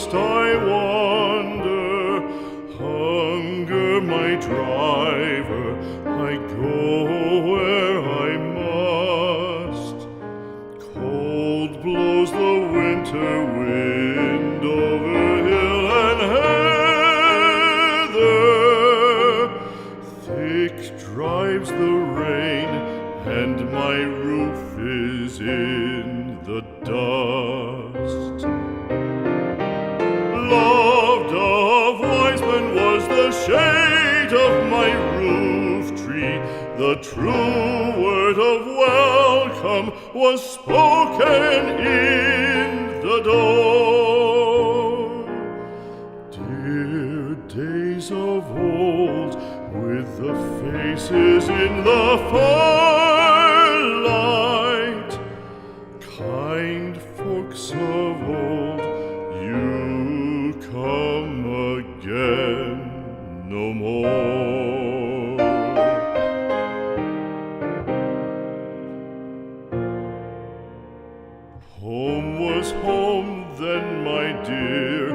must I wander? Hunger my driver, I go where I must. Cold blows the winter wind over hill and heather. Thick drives the rain, and my roof is in the dust. Loved of wise men was the shade of my roof tree. The true word of welcome was spoken in the door. Dear days of old, with the faces in the firelight, kind folks of old, you come again no more. Home was home then, my dear,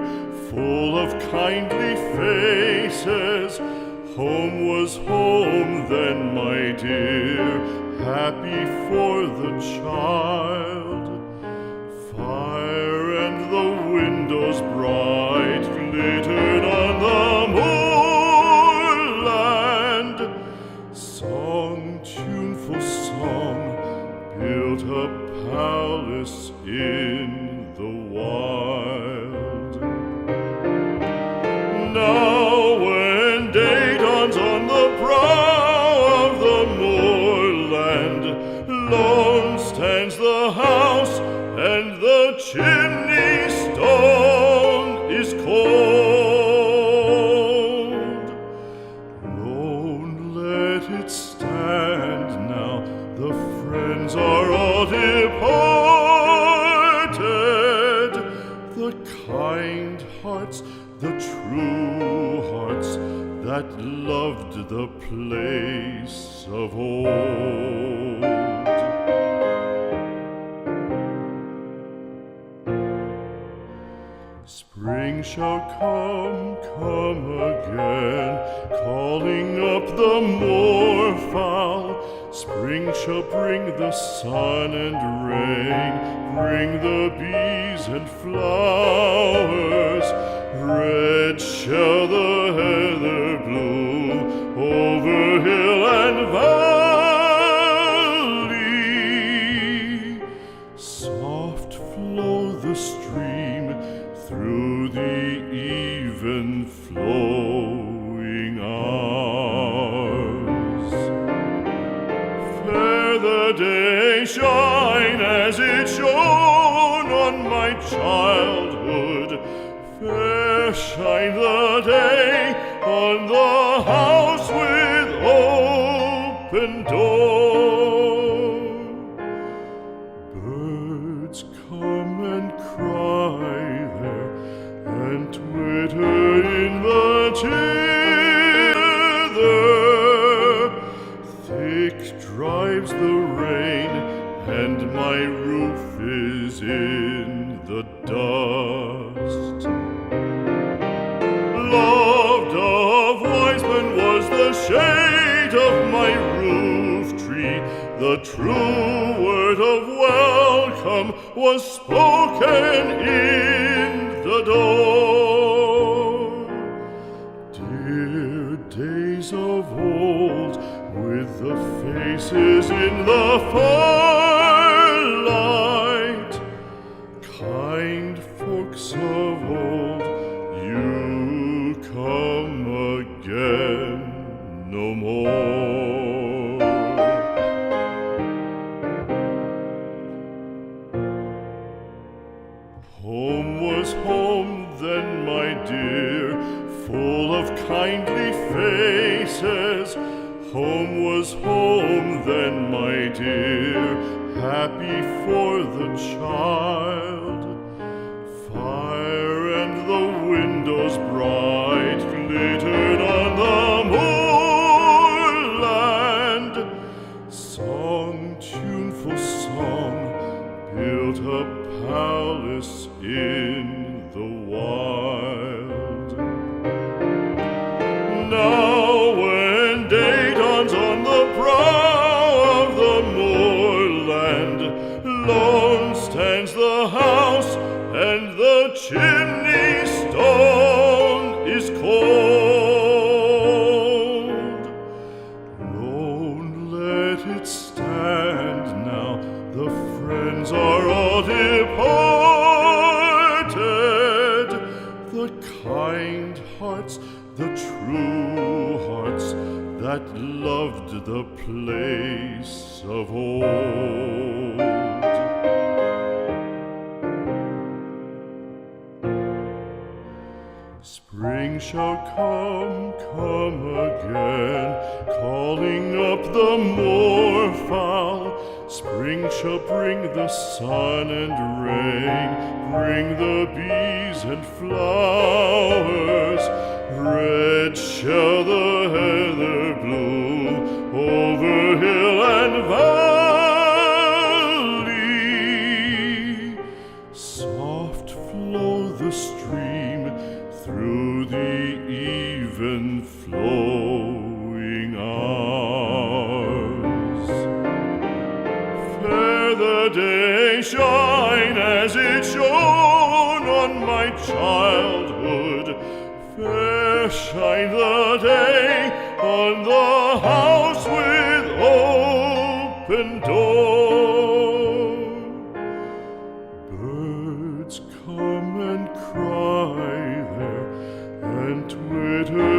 full of kindly faces. Home was home then, my dear, happy for the child. Fire and the windows bright glittered on the moorland. Song, tuneful song, built a palace in the wild. Now when day dawns on the brow of the moorland, lone stands the house, and the chimney stone is cold. Lone, let it stand now, the friends are all departed. The kind hearts, the true hearts, that loved the place of old. Spring shall come again, calling up the moorfowl. Spring shall bring the sun and rain, bring the bees and flowers. Red shall the heather bloom over hill and valley. Soft flow the stream through the even flowing hours. Fair the day shine as it shone on my childhood. Fair shine the day on the house with open door. Birds come and cry there, and twitter in the thither. Thick drives the rain, and my roof is in the dust. Loved of wise men was the shade of my roof tree. The true word of welcome was spoken in the door. Dear days of old, with the faces in the firelight, kind folks of old, you come again no more. Home was home then, my dear, full of kindly faces. Home was home then, my dear, happy for the child. Fire and the windows bright glittered on the moorland. Song, tuneful song, built a palace in the wild. it stand now, the friends are all departed. The kind hearts, the true hearts, that loved the place of old. Spring shall come again, calling up the moorfowl. Spring shall bring the sun and rain, bring the bees and flowers. Red shall the heather bloom over hill and valley. Soft flow the stream through the even flowing hours. Fair the day shine as it shone on my childhood. Fair shine the day on the house with open door. Birds come and cry there and twitter